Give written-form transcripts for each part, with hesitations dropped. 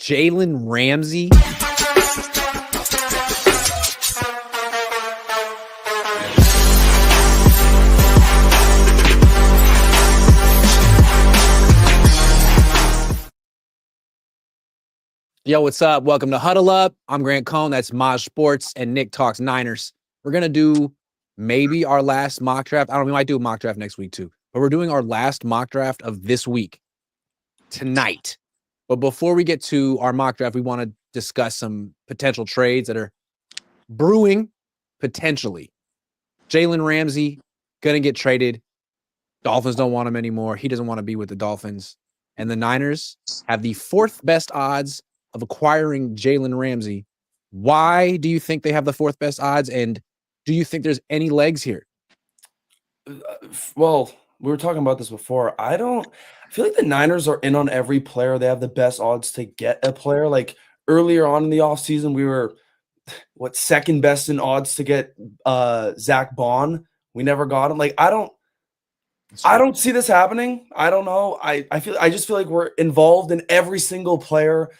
Jalen Ramsey. Yo, what's up? Welcome to Huddle Up. I'm Grant Cohn. That's Maj Sports, and Nick Talks Niners. We're going to do maybe our last mock draft. I don't know, we might do a mock draft next week too. But we're doing our last mock draft of this week, tonight. But before we get to our mock draft, we want to discuss some potential trades that are brewing, potentially. Jalen Ramsey, going to get traded. Dolphins don't want him anymore. He doesn't want to be with the Dolphins. And the Niners have the fourth best odds of acquiring Jalen Ramsey. Why do you think they have the fourth best odds? And do you think there's any legs here? Well, we were talking about this before. I feel like the Niners are in on every player. They have the best odds to get a player. Like earlier on in the offseason, we were second best in odds to get Zach Bond. We never got him. Like I don't see this happening. I don't know. I just feel like we're involved in every single player.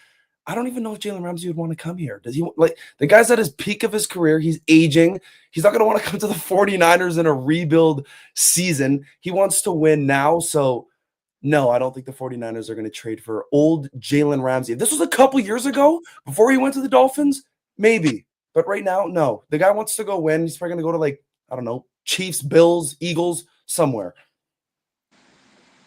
I don't even know if Jalen Ramsey would want to come here. Does he? Like the guy's at his peak of his career. He's aging. He's not going to want to come to the 49ers in a rebuild season. He wants to win now. So no, I don't think the 49ers are going to trade for old Jalen Ramsey. If this was a couple years ago before he went to the Dolphins, maybe. But right now, no. The guy wants to go win. He's probably going to go to I don't know, Chiefs, Bills, Eagles, somewhere.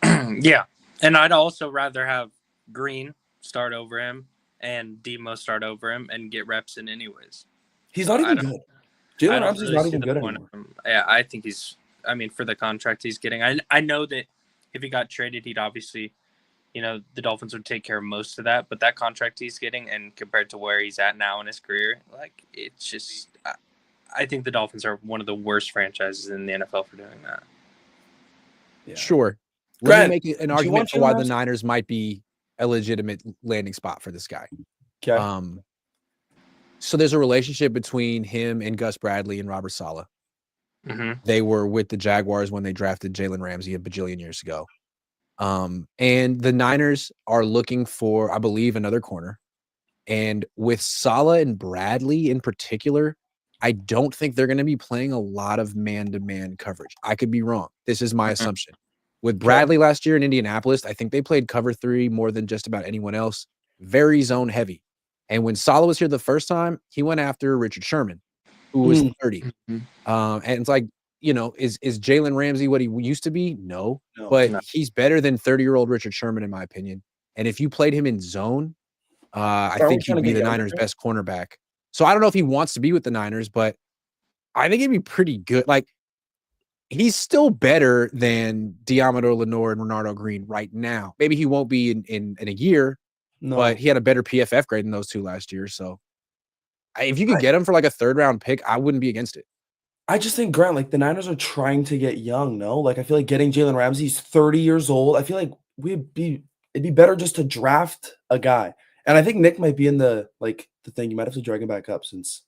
Yeah, and I'd also rather have Green start over him and Demo start over him and get reps in anyways. He's not even good. Jalen Ramsey's not even good anymore. Yeah, I think for the contract he's getting, I know that if he got traded, he'd obviously, the Dolphins would take care of most of that. But that contract he's getting, and compared to where he's at now in his career, it's just, I think the Dolphins are one of the worst franchises in the NFL for doing that. Yeah. Sure. Let me make an argument for why the Niners might be a legitimate landing spot for this guy. Okay. So there's a relationship between him and Gus Bradley and Robert Saleh. Mm-hmm. They were with the Jaguars when they drafted Jalen Ramsey a bajillion years ago. And the Niners are looking for, I believe, another corner. And with Saleh and Bradley in particular, I don't think they're going to be playing a lot of man-to-man coverage. I could be wrong. This is my assumption. With Bradley last year in Indianapolis, I think they played cover 3 more than just about anyone else. Very zone heavy. And when Saleh was here the first time, he went after Richard Sherman, who was 30. Mm-hmm. And it's like, is Jalen Ramsey what he used to be? No. But he's better than 30-year-old Richard Sherman, in my opinion. And if you played him in zone, I think he'd be the Niners' best cornerback. So I don't know if he wants to be with the Niners, but I think he'd be pretty good. He's still better than Diamador Lenore and Renardo Green right now. Maybe he won't be in a year, but he had a better PFF grade than those two last year. So if you could get him for a third-round pick, I wouldn't be against it. I just think, Grant, the Niners are trying to get young, no? I feel like getting Jalen Ramsey, he's 30 years old. I feel like it'd be better just to draft a guy. And I think Nick might be in the thing. You might have to drag him back up since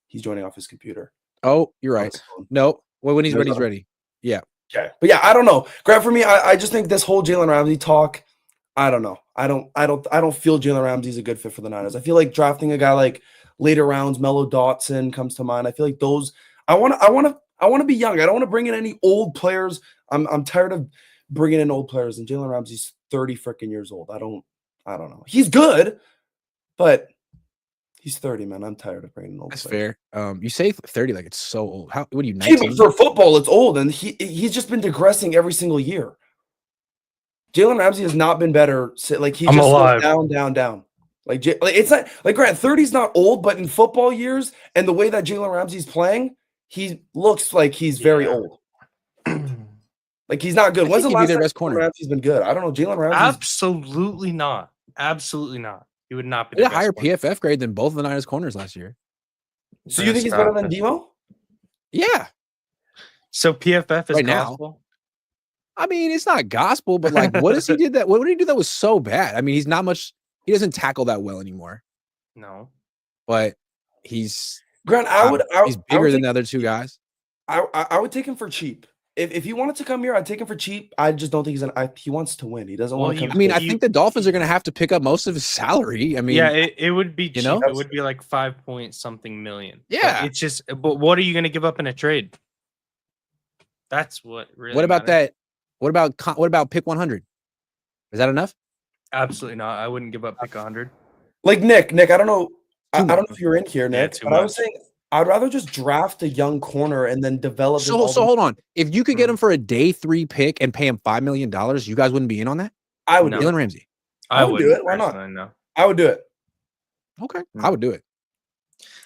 he's joining off his computer. Oh, you're right. No. Well, when he's ready, he's ready. Yeah. Okay. But yeah, I don't know. Grant, for me, I just think this whole Jalen Ramsey talk, I don't know. I don't feel Jalen Ramsey's a good fit for the Niners. I feel like drafting a guy later rounds, Mello Dotson comes to mind. I feel like those I want to be young. I don't want to bring in any old players. I'm tired of bringing in old players, and Jalen Ramsey's 30 freaking years old. I don't know. He's good, but he's 30, man. I'm tired of bringing in old players. That's fair. You say 30 like it's so old. What are you, 19? Yeah, for football, it's old, and he's just been digressing every single year. Jalen Ramsey has not been better. He's just down. It's not Grant, 30's not old, but in football years and the way that Jalen Ramsey's playing, he looks like he's very old. He's not good. When's the last time Ramsey's been good? I don't know. Jalen Ramsey. Absolutely not. Absolutely not. He would not be. He had a higher PFF grade than both of the Niners corners last year. So you think he's better than Demo? Yeah. So PFF is right gospel? Now. I mean, it's not gospel, but what did he do that was so bad? I mean, he's not much. He doesn't tackle that well anymore. No. But he's Grant. He's bigger than the other two guys. I would take him for cheap. If he wanted to come here, I'd take him for cheap. I just don't think he wants to win. He doesn't Well, want to come. I mean, I He- think the Dolphins are going to have to pick up most of his salary. I mean, yeah, it would be cheap. know? It would be like 5 point something million. But Yeah. it's just, but what are you going to give up in a trade? That's what really. what about matters. that? What about pick 100? Is that enough? Absolutely not. I wouldn't give up pick 100. Like Nick, I don't know. I Too don't know much. if you're in here, Nick, too but I was much. saying I'd rather just draft a young corner and then develop. him So all the- hold on. If you could get him for a day 3 pick and pay him $5 million, you guys wouldn't be in on that? I would No. do it. Jalen Ramsey. I would do wouldn't it. Why not? personally, no. I would do it. Okay. I would do it.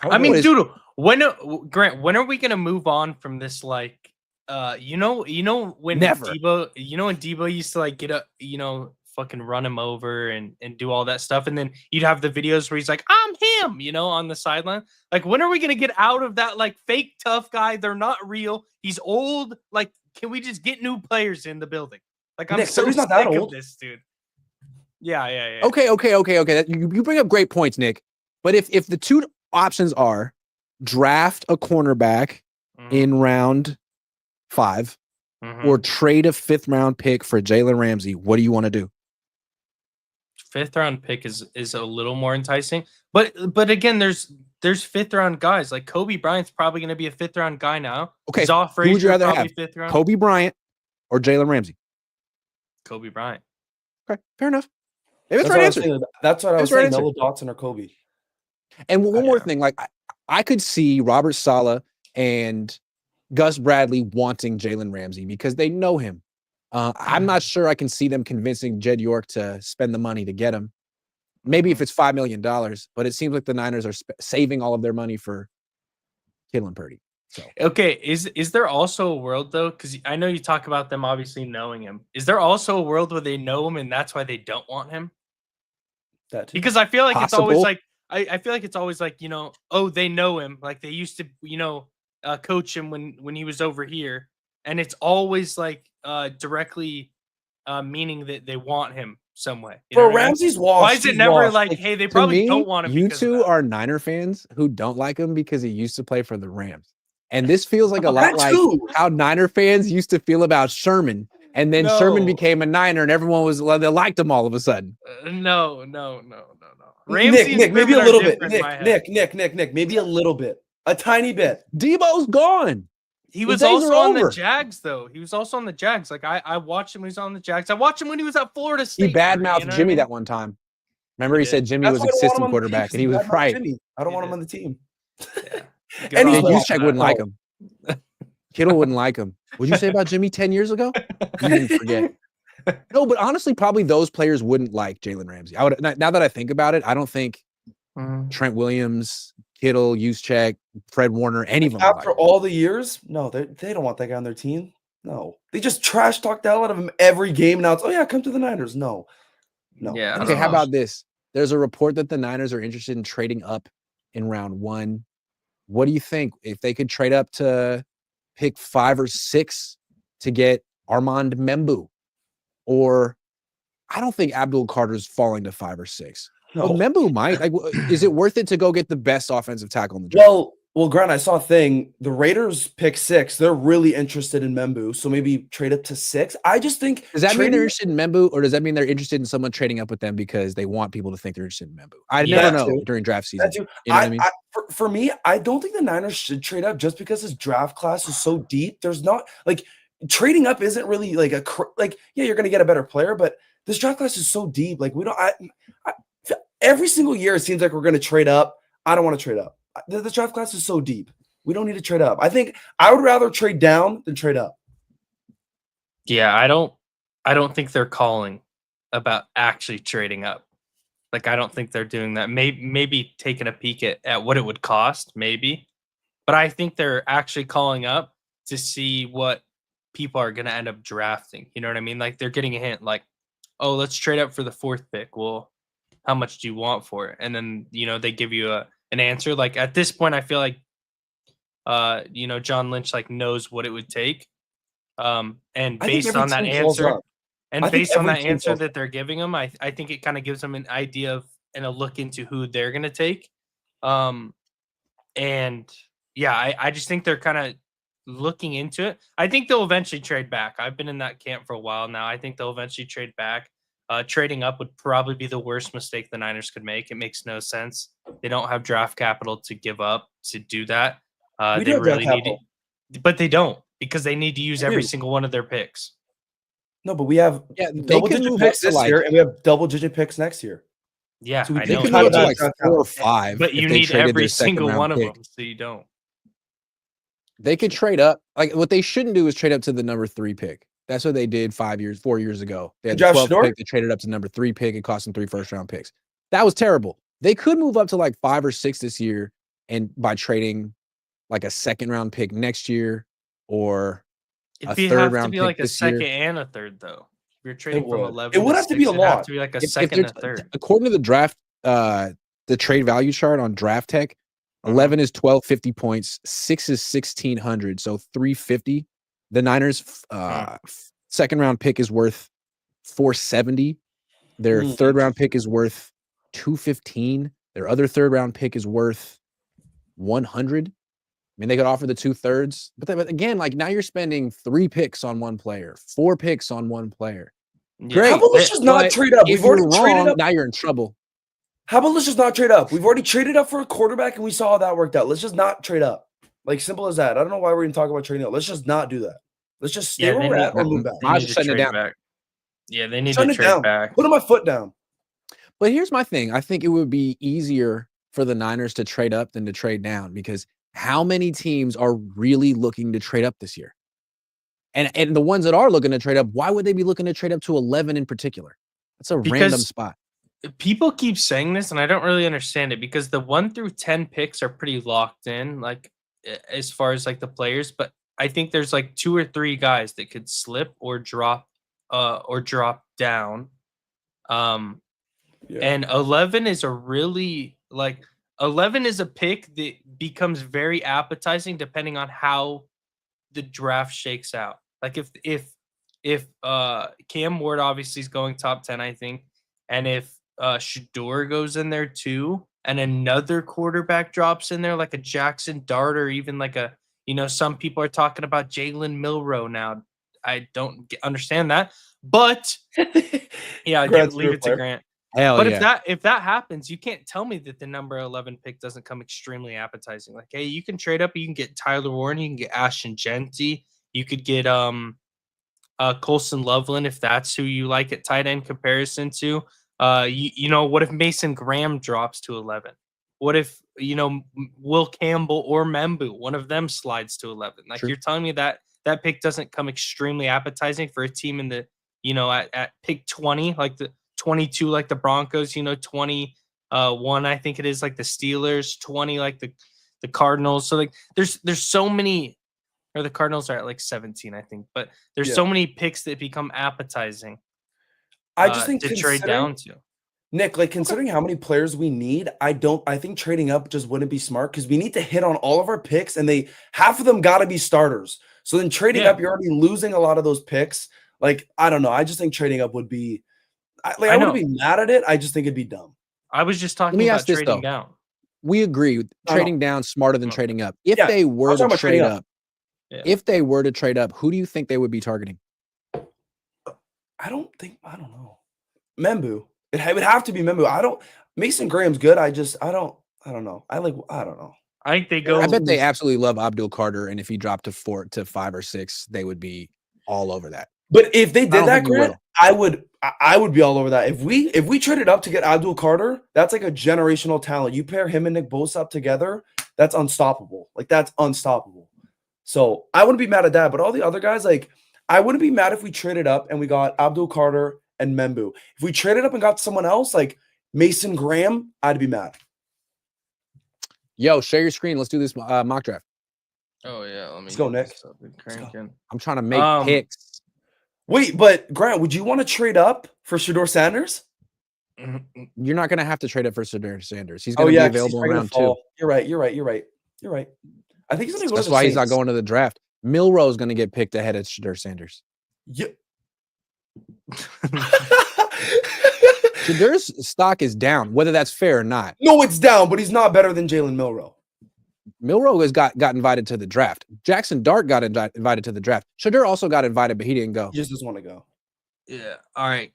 I mean, What is- dude, Grant, when are we gonna move on from this? Like, you know when Never. when Debo used to like get up, fucking run him over and do all that stuff, and then you'd have the videos where he's like, "I'm him," on the sideline. Like, when are we gonna get out of that like fake tough guy? They're not real. He's old. Like, can we just get new players in the building? Like, I'm Nick, so he's not sick that of old. this, dude. Yeah. Okay. You bring up great points, Nick. But if the two options are draft a cornerback Mhm, in round 5 mhm. or trade a 5th round pick for Jalen Ramsey, what do you want to do? 5th round pick is a little more enticing, but again, there's 5th round guys like Kobe Bryant's probably going to be a 5th round guy now. Okay, Zoff who would you Frazier rather probably have? 5th round. Kobe Bryant or Jalen Ramsey? Kobe Bryant. Okay, fair enough. Maybe that's That's the right what I was answer. saying. That's what I was That's the right saying. answer. Mellow Dotson or Kobe. And one more Yeah. thing, like I could see Robert Saleh and Gus Bradley wanting Jalen Ramsey because they know him. I'm not sure I can see them convincing Jed York to spend the money to get him. Maybe if it's $5 million, but it seems like the Niners are saving all of their money for Kittle and Purdy. So Okay, is there also a world though? Because I know you talk about them obviously knowing him. Is there also a world where they know him and that's why they don't want him? That too. Because I feel like it's always Possible. like I feel like it's always like oh, they know him, like they used to coach him when he was over here, and it's always like directly meaning that they want him some way. You know For what I mean? Ramsey's washed. Why is it he's never washed. like, hey, they to probably me, don't want him? you because of two that. are Niner fans who don't like him because he used to play for the Rams. And this feels like a lot That like too. how Niner fans used to feel about Sherman. And then Sherman No. became a Niner and everyone they liked him all of a sudden. No. Nick, and maybe a Sherman are little bit. different in my head. Nick, maybe a little bit. A tiny bit. Debo's gone. He His was days also are on the over. Jags, though. He was also on the Jags. Like I watched him when he was on the Jags. I watched him when he was at Florida He State. badmouthed you know what I Jimmy mean? that one time. Remember, he did. said Jimmy was That's why I don't want him assistant on the team, quarterback, 'cause and he was badmouthed right. Jimmy. I don't He want him did. on the team. Yeah. And Good he's on Yeah, him lost. for Juszczyk that. wouldn't like him. Kittle wouldn't like him. What'd you say about Jimmy 10 years ago? You didn't forget. No, but honestly, probably those players wouldn't like Jalen Ramsey. I would now that I think about it, I don't think Trent Williams, Kittle, Juszczyk, Fred Warner, any of them. would After like him. all the years, no, they don't want that guy on their team. No, they just trash talk the hell out of him every game. Now it's come to the Niners. No. Yeah. I Okay, don't how know. about this? There's a report that the Niners are interested in trading up in round 1. What do you think if they could trade up to pick 5 or 6 to get Armand Membu? Or I don't think Abdul Carter's falling to 5 or 6. No. Well, Membu might. Like, is it worth it to go get the best offensive tackle in the draft? Well, Grant, I saw a thing. The Raiders pick 6. They're really interested in Membu, so maybe trade up to 6. I just think Does that mean trading- they're interested in Membu, or does that mean they're interested in someone trading up with them because they want people to think they're interested in Membu? I Yeah, never that know too. during draft season. That too. You know what I mean? For me, I don't think the Niners should trade up just because his draft class is so deep. There's not like trading up isn't really like you're going to get a better player, but this draft class is so deep. Like we don't. Every single year it seems like we're going to trade up. I don't want to trade up. The draft class is so deep. We don't need to trade up. I think I would rather trade down than trade up. Yeah, I don't think they're calling about actually trading up. Like I don't think they're doing that. Maybe taking a peek at what it would cost, maybe. But I think they're actually calling up to see what people are going to end up drafting. You know what I mean? Like they're getting a hint like, "Oh, let's trade up for the 4th pick." Well, how much do you want for it? And then, they give you an answer. Like at this point I feel like John Lynch like knows what it would take. And based on that answer, that they're giving him, I think it kind of gives them an idea of and a look into who they're gonna take. And yeah, I just think they're kind of looking into it, I think they'll eventually trade back. I've been in that camp for a while now. I think they'll eventually trade back. Trading up would probably be the worst mistake the Niners could make. It makes no sense. They don't have draft capital to give up to do that. We They do have draft really need capital. it, but they don't because they need to use We every do. single one of their picks. No, but we have Yeah, they could double-digit move up picks to this like year, and we have double-digit picks next year. Yeah, So we I they know. could cut move up to that like draft 4 or capital. 5. But if you they need traded every their second single round one of pick. them, so you don't. They could trade up. Like what they shouldn't do is trade up to the number 3 pick. That's what they did 4 years ago. They had the Draft 12th Shador? pick. They traded up to number 3 pick. It cost them 3 first-round picks. That was terrible. They could move up to like 5 or 6 this year, and by trading like a second-round pick next year or a Have to third-round be pick like a this year. second and a third, though. If you're trading from would. 11 It would to have to be 6, a it'd have lot. to be like a If second and a they're- third. according to the draft, the trade value chart on Draft Tech, 11 is 1250 points, 6 is 1600, so 350. The Niners' second round pick is worth 470. Their third round pick is worth 215. Their other third round pick is worth 100. I mean, they could offer the 2/3, but again, like now you're spending 3 picks on one player, 4 picks on one player. Great. How about let's just not But trade up? if We've already you're traded wrong, up. now you're in trouble. How about let's just not trade up? We've already traded up for a quarterback, and we saw how that worked out. Let's just not trade up. Like simple as that. I don't know why we're even talking about trading up. Let's just not do that. Let's just stay where they we're need, at or move back. they I need was to shutting it trade down. back. Yeah, they need Shutting to it trade down. back. Putting my foot down. But here's my thing. I think it would be easier for the Niners to trade up than to trade down because how many teams are really looking to trade up this year? And the ones that are looking to trade up, why would they be looking to trade up to 11 in particular? That's a random Because spot. People keep saying this, and I don't really understand it because the 1 through 10 picks are pretty locked in, like as far as like the players. But I think there's like 2 or 3 guys that could slip or drop down. And 11 is a really 11 is a pick that becomes very appetizing depending on how the draft shakes out. Like if Cam Ward obviously is going top 10, I think, and if Shador goes in there too, and another quarterback drops in there like a Jackson Dart or even like a, some people are talking about Jalen Milroe now. I don't understand that, but yeah, I did leave it to Grant. Hell But yeah. if that happens, you can't tell me that the number 11 pick doesn't come extremely appetizing. Like, hey, you can trade up, you can get Tyler Warren, you can get Ashton Genty, you could get Colson Loveland if that's who you like at tight end comparison to. What if Mason Graham drops to 11? What if Will Campbell or Membu, one of them slides to 11? Like True. You're telling me that pick doesn't come extremely appetizing for a team in the at pick 20, like the 22, like the Broncos, 21, I think it is, like the Steelers, 20, like the Cardinals. So like there's so many, or the Cardinals are at like 17, I think, but there's so many picks that become appetizing. I just think to trade down to. Nick, like considering how many players we need, I think trading up just wouldn't be smart because we need to hit on all of our picks and half of them got to be starters. So then trading up, you're already losing a lot of those picks. Like, I don't know. I just think trading up would be, I wouldn't be mad at it. I just think it'd be dumb. I was just talking about trading down. We agree with trading down smarter than trading up. If they were to trade up, who do you think they would be targeting? I don't know. Membu. It would have to be Membu. Mason Graham's good. I don't know. I don't know. I think they go. I bet they absolutely love Abdul Carter, and if he dropped to 4 to 5 or 6, they would be all over that. But if they did that, Grant, I would be all over that. If we traded up to get Abdul Carter, that's like a generational talent. You pair him and Nick Bosa up together, that's unstoppable. Like that's unstoppable. So I wouldn't be mad at that. But all the other guys, like I wouldn't be mad if we traded up and we got Abdul Carter and Membu. If we traded up and got someone else like Mason Graham, I'd be mad. Yo, share your screen. Let's do this mock draft. Oh yeah, let's go, Nick. I'm trying to make picks. Wait, but Grant, would you want to trade up for Shador Sanders? You're not going to have to trade up for Shador Sanders. He's going to be available in round 2. You're right. I think he's going to go. That's why he's not going to the draft. Milroe is going to get picked ahead of Shador Sanders. Yeah. Shador's stock is down, whether that's fair or not. No, it's down, but he's not better than Jalen Milroe. Milroe got invited to the draft. Jackson Dart got invited to the draft. Shadur also got invited, but he didn't go. He just doesn't want to go. Yeah. All right.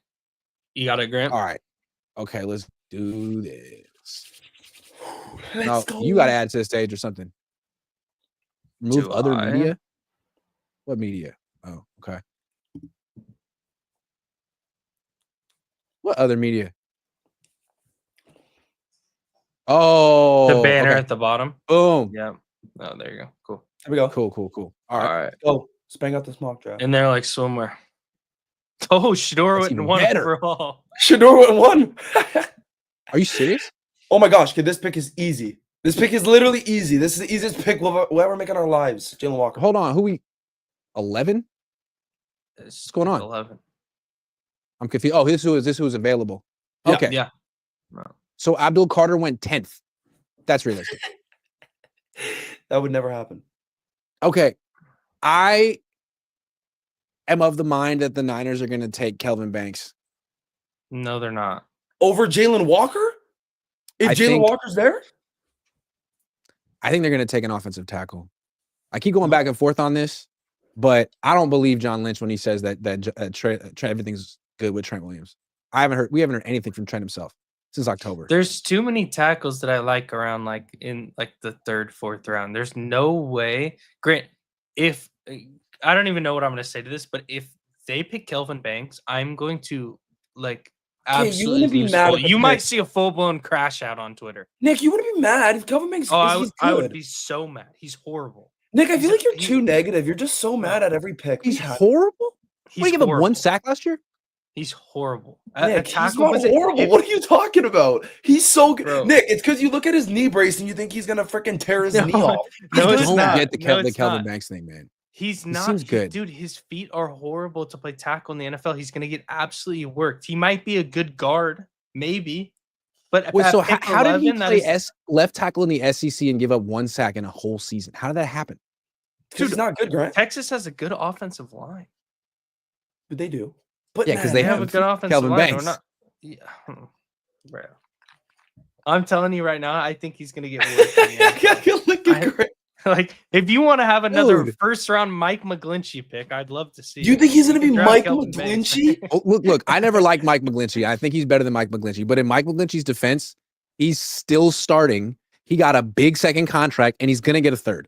You got it, Grant? All right. Okay, let's do this. Let's No, go. you got to add to the stage or something. Remove Do other I? media? What media? Oh, okay. What other media? Oh, The banner okay. at the bottom. Boom. Yeah. Oh, there you go. Cool. There we go. Cool. All All right. right. Go. Spang out this mock draft. And they're like swimwear. Oh, Shador That's went even and won better. overall. Shador went one. Are you serious? Oh my gosh, kid, this pick is easy. This pick is literally easy. This is the easiest pick we'll ever make in our lives. Jalen Walker. Hold on. Who we 11? What's going on? 11. I'm confused. Oh, this who's available. Yeah, Okay. Yeah. So Abdul Carter went 10th. That's realistic. That would never happen. Okay. I am of the mind that the Niners are going to take Kelvin Banks. No, they're not. Over Jalen Walker? If I Jalen think- Walker's there? I think they're going to take an offensive tackle. I keep going back and forth on this, but I don't believe John Lynch when he says that everything's good with Trent Williams. We haven't heard anything from Trent himself since October. There's too many tackles that I like around like in like the 3rd, 4th round. There's no way. Grant, if I don't even know what I'm going to say to this, but if they pick Kelvin Banks, I'm going to like Okay, you absolutely wouldn't be lose mad full- at the You might pick. see a full-blown crash out on Twitter. Nick, you wouldn't be mad if Kelvin Banks Oh, he's I would good. be so mad. He's horrible. Nick, I feel he's- like you're he- too negative. You're just so mad at every pick. He's We had- horrible? He's What, did he give up horrible. one sack last year? He's horrible. Nick, he's tackle not was it- horrible. if- What are you talking about? He's so good. Bro. Nick, it's because you look at his knee brace and you think he's gonna freaking tear his No, knee off. no, I it's don't not. get the No, it's Kelvin not. Banks thing, man. He's He not. seems good. Dude, his feet are horrible to play tackle in the NFL. He's going to get absolutely worked. He might be a good guard, maybe. But Wait, at so pick how did he 11, that play is- left tackle in the SEC and give up one sack in a whole season? How did that happen? Dude, he's not good, Grant. Texas has a good offensive line. But they do. But Yeah, 'cause man, they They have a have good offensive Kelvin line. We're Banks. not, yeah. Bro. I'm telling you right now, I think he's going to get worse. in the NFL. Look at I- Grant. Like, if you want to have another Dude. first round Mike McGlinchey pick, I'd love to see. You it. think he's gonna You be draft Mike Kelvin Banks. McGlinchey? Oh, look, I never liked Mike McGlinchey. I think he's better than Mike McGlinchey. But in Mike McGlinchey's defense, he's still starting. He got a big second contract, and he's going to get a third.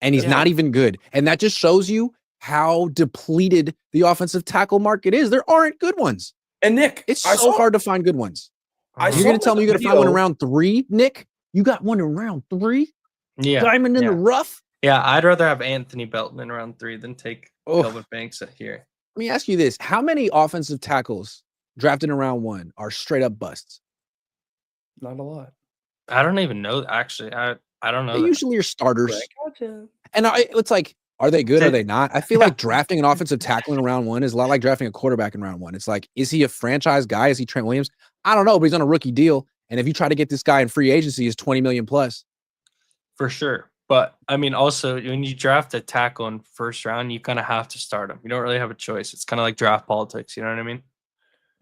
And he's Yeah. not even good. And that just shows you how depleted the offensive tackle market is. There aren't good ones. And Nick, It's I so saw- hard to find good ones. I You're saw going to tell me this you're going to find one in video. round 3, Nick? You got one in round 3? Yeah. Diamond in yeah. the rough? Yeah, I'd rather have Anthony Belton in round 3 than take Oh. Kelvin Banks at here. Let me ask you this. How many offensive tackles drafted in round 1 are straight up busts? Not a lot. I don't even know. Actually, I don't know. They that. usually are starters. Gotcha. And it's like, are they good? Are Did- they not? I feel like drafting an offensive tackle in round 1 is a lot like drafting a quarterback in round 1. It's like, is he a franchise guy? Is he Trent Williams? I don't know, but he's on a rookie deal. And if you try to get this guy in free agency, he's 20 million plus. For sure. But I mean, also when you draft a tackle in first round, you kind of have to start him. You don't really have a choice. It's kind of like draft politics. You know what I mean?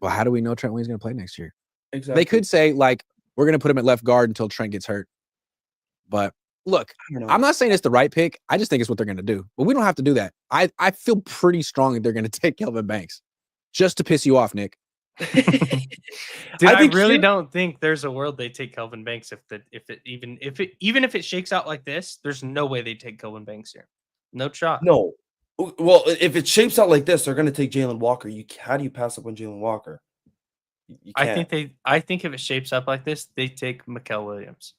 Well, how do we know Trent Williams is going to play next year? Exactly. They could say, like, we're going to put him at left guard until Trent gets hurt. But look, I don't know. I'm not saying it's the right pick. I just think it's what they're going to do. But we don't have to do that. I feel pretty strong that they're going to take Kelvin Banks just to piss you off, Nick. Dude, I think really here- don't think there's a world they take Kelvin Banks even if it shakes out like this, there's no way they take Kelvin Banks here. No shot. No. Well, if it shapes out like this, they're going to take Jalen Walker. How do you pass up on Jalen Walker? You can't. I think if it shapes up like this, they take Mikael Williams.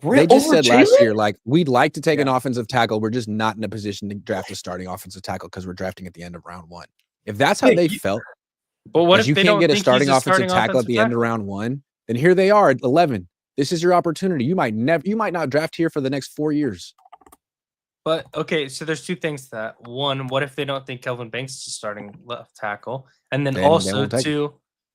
They just Over said last Jalen? year, like, we'd like to take an Yeah. offensive tackle. We're just not in a position to draft a starting offensive tackle because we're drafting at the end of round 1. If that's how Nick, they you- felt, But what that if you they can't don't get a think he's starting a offensive tackle at the end of tackle? round 1, then here they are at 11. This is your opportunity. You might not draft here for the next 4 years. But okay, so there's two things to that. One, what if they don't think Kelvin Banks is a starting left tackle? And then Then they also won't take him.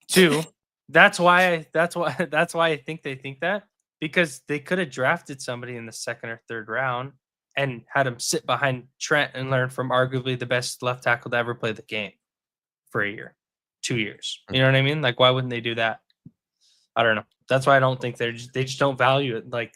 two, that's why I think they think that, because they could have drafted somebody in the 2nd or 3rd round and had him sit behind Trent and learn from arguably the best left tackle to ever play the game for a year, 2 years. You know what I mean? Like, why wouldn't they do that? I don't know. That's why I don't think they just don't value it. Like,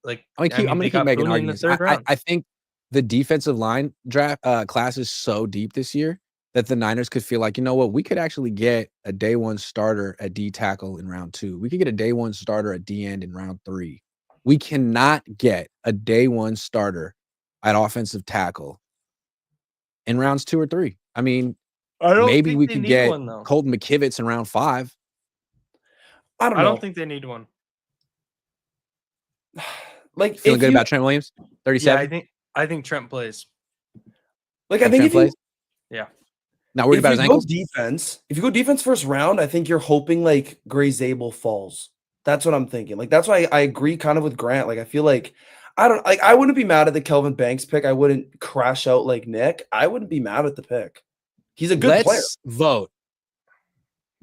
Like I'm gonna they keep got making Booney in the arguments. third round. I think the defensive line draft class is so deep this year that the Niners could feel like, you know what, we could actually get a day one starter at D tackle in round 2. We could get a day one starter at D end in round 3. We cannot get a day one starter at offensive tackle in rounds 2 or 3. I mean, I don't maybe think we they could need get one though. Colton McKivitz in round 5. I don't I know. don't think they need one. Like Feeling if good you, about Trent Williams? 37? Yeah, I think Trent plays. like I Think think Trent if you plays? Yeah. Not worried if about you his go ankles? defense, if you go defense first round, I think you're hoping like Gray Zabel falls. That's what I'm thinking. Like that's why I agree kind of with Grant. Like I feel like I wouldn't be mad at the Kelvin Banks pick. I wouldn't crash out like Nick. I wouldn't be mad at the pick. He's a good player. Let's vote.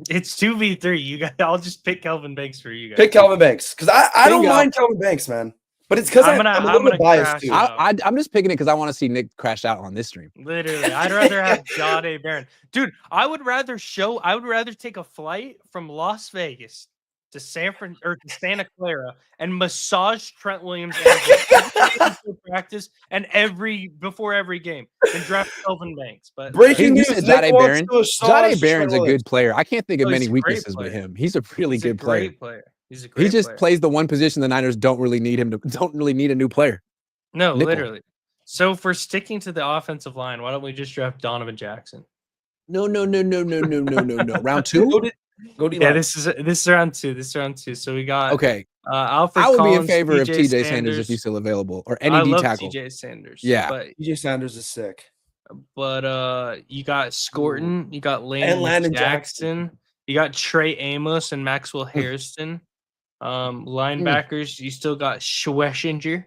It's 2v3. You guys, I'll just pick Kelvin Banks for you guys. Pick Kelvin Banks because I don't Bingo. mind Kelvin Banks, man. But it's because I'm a little bit biased crash too. out. I'm just picking it because I want to see Nick crash out on this stream. Literally, I'd rather have Jade Barron. Dude, I would rather take a flight from Las Vegas to Santa Clara and massage Trent Williams before practice and before every game and draft Kelvin Banks. But Breaking You news: said Nick Jade wants Barron. to massage Jade Barron's Trent a Williams. good player. I can't think of Oh, he's many a great weaknesses with player. him. He's a really he's good a great player. He's a great He just player. plays the one position the Niners don't really need a new player. No, nickel. literally. So for sticking to the offensive line, why don't we just draft Donovan Jackson? No. Round 2? Go D Yeah, line. this is round 2. This is round 2. So we got Okay. Alfred I would be in Collins, favor of TJ TJ Sanders if he's still available or I any D love tackle. TJ Sanders. Yeah. But TJ Sanders is sick. you got Scorton, you got Landon, Landon Jackson, you got Trey Amos and Maxwell Hairston. Linebackers, you still got Schweschinger.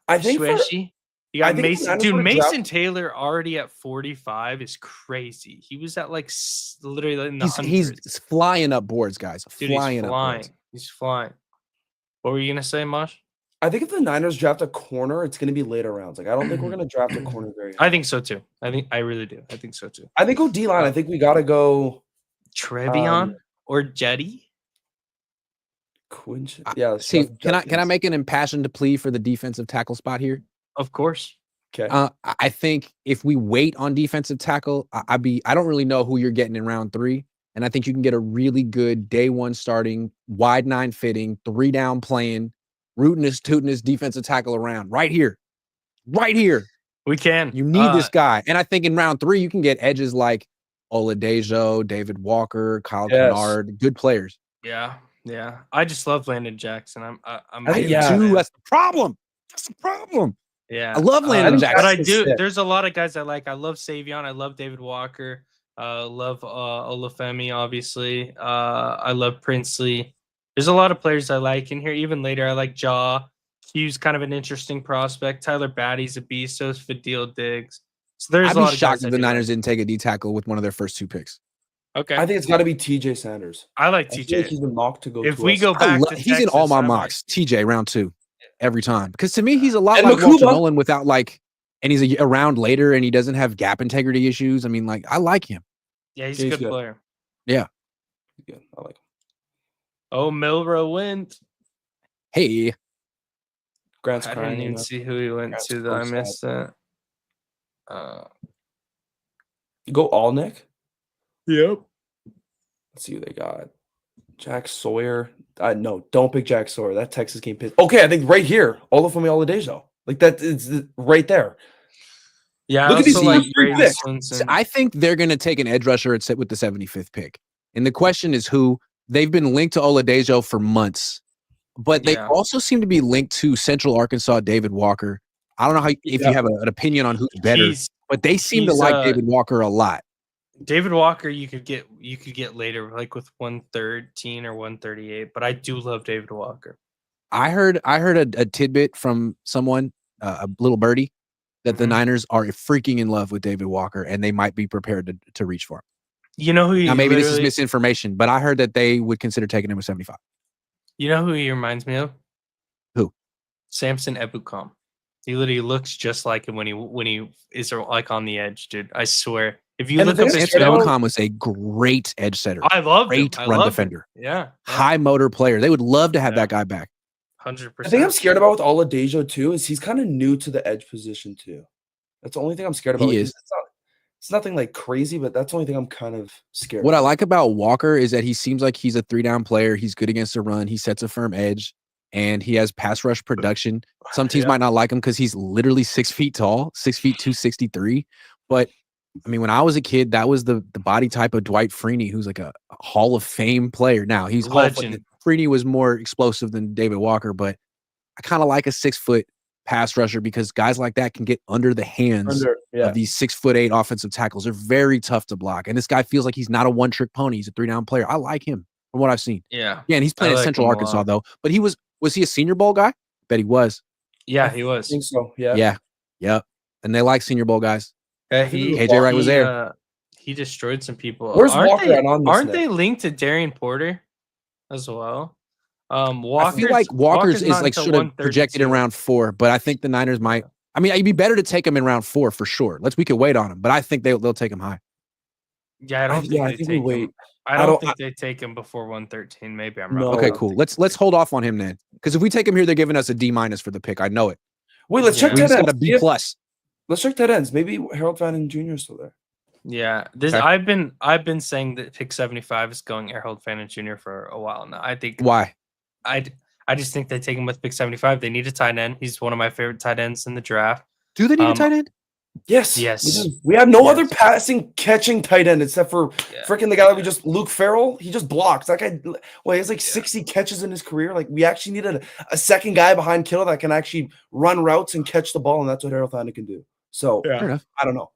I think for, Schweschi. You I got think the Mason. Niners Dude, would've Mason Taylor already at 45 is crazy. He was at like literally in the hundreds. He's flying up boards, guys. Dude, Flying he's up flying. boards. He's flying. What were you gonna say, Mosh? I think if the Niners draft a corner, it's going to be later rounds. Like I don't think we're going to draft a corner very high. I think so too. I really do. I think so too. I think go D line. I think we got to go Trevion or Jetty? Quinch. Yeah. See, Jeff can I Judkins. make an impassioned plea for the defensive tackle spot here? Of course. Okay. I think if we wait on defensive tackle, I don't really know who you're getting in round 3. And I think you can get a really good day one starting, wide 9 fitting, 3 down playing, rootinest, tootinest defensive tackle around right here. Right here. We can. You need this guy. And I think in round 3, you can get edges like Oladejo, David Walker, Kyle Kennard, good players. Yeah. Yeah. I just love Landon Jackson. I'm I think- I do. man. That's the problem. That's the problem. Yeah. I love Landon think Jackson. But I Jackson's do. sick. There's a lot of guys I like. I love Savion. I love David Walker. Love Olafemi, obviously. I love Princely. There's a lot of players I like in here. Even later, I like Jaw. Q's kind of an interesting prospect. Tyler Batty's a beast. So is Fadil Diggs. So there's I'd a lot be of shocked guys if I the do Niners didn't take a D tackle with one of their first 2 picks. like. Okay. I think it's got to be TJ Sanders. I like I feel like TJ. he's been mocked to go. If to we us. go back to He's in all Texas, my I like- mocks. TJ round 2 every time because to me he's a lot And like Walter Makuba. Nolan without like, and he's around later and he doesn't have gap integrity issues. I mean, like I like him. Yeah, he's Yeah, a he's good good. player. Yeah, I like him. Oh, Milrow went. Hey, Grant's I crying. didn't even see who he went That's to, though. I so missed that. Go all Nick. Yep. Let's see who they got. Jack Sawyer. No, don't pick Jack Sawyer. That Texas game pissed. Okay, I think right here, Olafemi Oladejo. Like that is right there. Yeah, Look I at these also like first 3 Brady picks. Swinson. I think they're going to take an edge rusher and sit with the 75th pick. And the question is who. They've been linked to Oladejo for months, but they Yeah. also seem to be linked to Central Arkansas David Walker. I don't know if you have an opinion on who's better, He's- but they seem to he's, like David Walker a lot. David Walker, you could get later, like with 113 or 138. But I do love David Walker. I heard a tidbit from someone, a little birdie, that the Mhm. Niners are freaking in love with David Walker and they might be prepared to reach for him. You know who he Now, maybe this is literally- misinformation, but I heard that they would consider taking him with 75. You know who he reminds me of? Who? Samson Ebukam. He literally looks just like him when he is like on the edge, dude. I swear. If you And the look thing up is, his Samson Samson Ebukam was a great edge setter, I love him. great I run love him. defender, Yeah. high motor player. They would love to have Yeah. that guy back. 100%. The thing I'm scared about with Oladejo too is he's kind of new to the edge position too. That's the only thing I'm scared about. He Like, is. It's nothing like crazy, but that's the only thing I'm kind of scared What I of. like about Walker is that he seems like he's a 3-down player. He's good against the run. He sets a firm edge, and he has pass rush production. Some teams might not like him because he's literally 6 feet tall, 6 feet 263. But I mean, when I was a kid, that was the body type of Dwight Freeney, who's like a Hall of Fame player. Now he's Legend. Freeney was more explosive than David Walker, but I kind of like a 6-foot pass rusher because guys like that can get under the hands of these 6'8" offensive tackles. They're very tough to block. And this guy feels like he's not a one-trick pony. He's a 3-down player. I like him from what I've seen. Yeah. Yeah, and he's playing at Central Arkansas though. But was he a Senior Bowl guy? Bet he was. Yeah, he was. I think so. Yeah. Yeah. Yep. And they like Senior Bowl guys. KJ Wright was there. He destroyed some people. Where's Walker on this Aren't list? they linked to Darian Porter as well? I feel like Walker's is like should have projected in round 4, but I think the Niners might. I mean, it'd be better to take him in round 4 for sure. We could wait on him, but I think they'll take him high. Yeah, I don't think they take him. I don't think they take him before 113. Maybe I'm wrong. Okay, cool. Let's hold off on him then, because if we take him here, they're giving us a D- for the pick. I know it. Wait, let's check We tight just got ends. a B+. Let's check tight ends. Maybe Harold Fannin Jr. is still there. Yeah, Okay. I've been saying that pick 75 is going Harold Fannin Jr. for a while now. I think Why? I just think they take him with pick 75. They need a tight end. He's one of my favorite tight ends in the draft. Do they need a tight end? Yes. Yes. We have no other passing, catching tight end except for freaking the guy that we just Luke Farrell. He just blocks. That guy, he has like 60 catches in his career. Like, we actually needed a second guy behind Kittle that can actually run routes and catch the ball, and that's what Harold Fannin can do. So Fair enough. I don't know.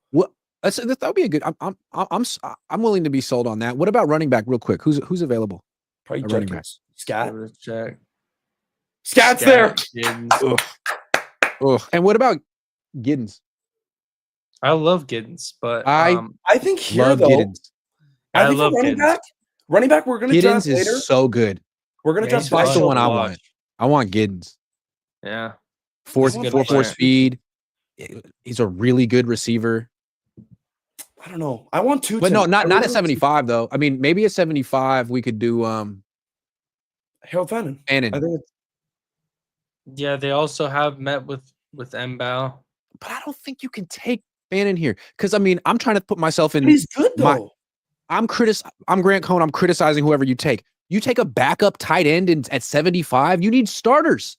That would be a good. I'm willing to be sold on that. What about running back, real quick? Who's available? Probably running back. Scat. Check. Scat's there. And what about Giddens? I love Giddens, but I think here Love though, Giddens. I think love running Giddens. back, we're gonna draft Giddens is later. so good. We're gonna Yeah, draft he's That's the fun one to I watch. want. I want Giddens. Yeah. He's a good 4.4 player. speed. He's a really good receiver. I don't know. I want two. But no, not at 75 though. I mean, maybe at 75 we could do Harold Fannin. Fannin. I think it's, Yeah, they also have met with M'Bow. But I don't think you can take Fannin here because I mean, I'm trying to put myself in. but he's good though. I'm Grant Cohn. I'm criticizing whoever you take. You take a backup tight end at 75. You need starters.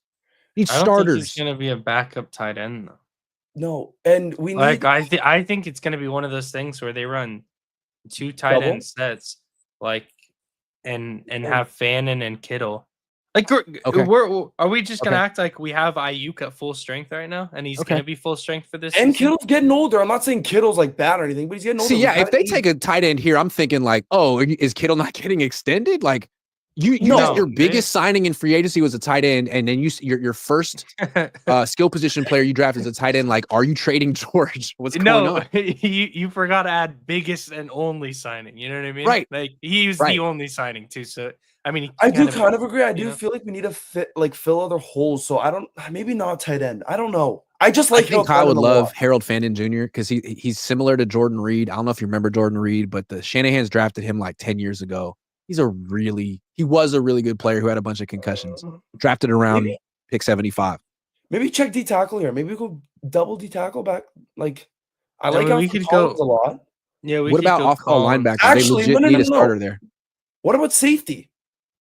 You need I don't starters. think he's gonna be a backup tight end though. No, and we Like need. I think it's gonna be one of those things where they run 2 tight Double? end sets, like and have Fannin and Kittle. Like, are we just gonna act like we have Ayuk at full strength right now, and he's gonna be full strength for this? And season? Kittle's getting older. I'm not saying Kittle's like bad or anything, but he's getting older. See, yeah, if they take a tight end here, I'm thinking like, oh, is Kittle not getting extended? Like, your biggest signing in free agency was a tight end, and then your first skill position player you drafted as a tight end. Like, are you trading George? What's going on? you forgot to add biggest and only signing. You know what I mean? Right. Like he was the only signing too. So I mean, I do kind of agree. I do know? feel like we need to fill other holes. So I don't. Maybe not tight end. I don't know. I just like. I think Kyle would love Harold Fannin Jr. because he's similar to Jordan Reed. I don't know if you remember Jordan Reed, but the Shanahan's drafted him like 10 years ago. He was a really good player who had a bunch of concussions. Drafted around pick 75. Maybe check D tackle here. Maybe we go double D tackle back. Like, I mean, like we could go a lot. Yeah. What about off-ball linebacker? Actually, they legit need a starter there. What about safety?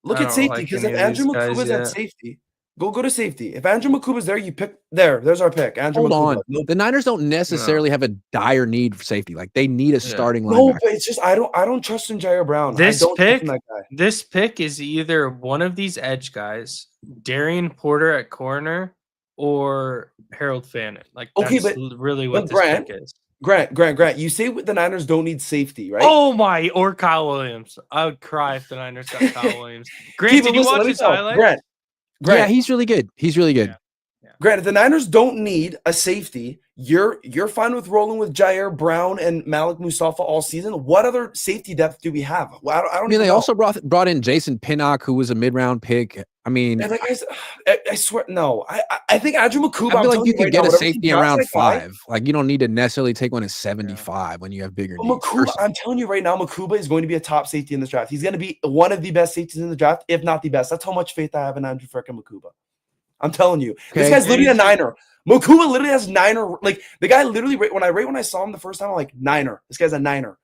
Look I at don't safety like because any if of Andrew these guys Makuba's yet. at safety, go to safety. If Andrew Makuba's there, you pick there. There's our pick. Andrew Hold Makuba. on. Nope. The Niners don't necessarily have a dire need for safety. Like they need a starting No, linebacker. but it's just I don't trust in Jair Brown. This I don't trust pick- in that guy. This pick is either one of these edge guys, Darian Porter at corner, or Harold Fannin. Like, Okay, that's really what but this Grant, pick is. Grant. You say the Niners don't need safety, right? Oh my! Or Kyle Williams. I would cry if the Niners got Kyle Williams. Grant, Keep it, did you listen, watch let me his tell. highlights? Grant, Yeah, he's really good. He's really good. Grant, if the Niners don't need a safety, you're fine with rolling with Jair Brown and Malik Mustafa all season. What other safety depth do we have? Well, I don't. I mean, they also brought in Jason Pinnock, who was a mid-round pick. I mean, And that guy's, I swear, no. I think Andrew Makuba. I feel like you could get a safety in around 5. Like you don't need to necessarily take one at 75 when you have bigger needs. Makuba, I'm telling you right now, Makuba is going to be a top safety in this draft. He's going to be one of the best safeties in the draft, if not the best. That's how much faith I have in Andrew freaking Makuba. I'm telling you. This Okay. guy's literally a Niner. Makuba literally has Niner. Like, the guy literally, when I saw him the first time, I'm like, Niner. This guy's a Niner.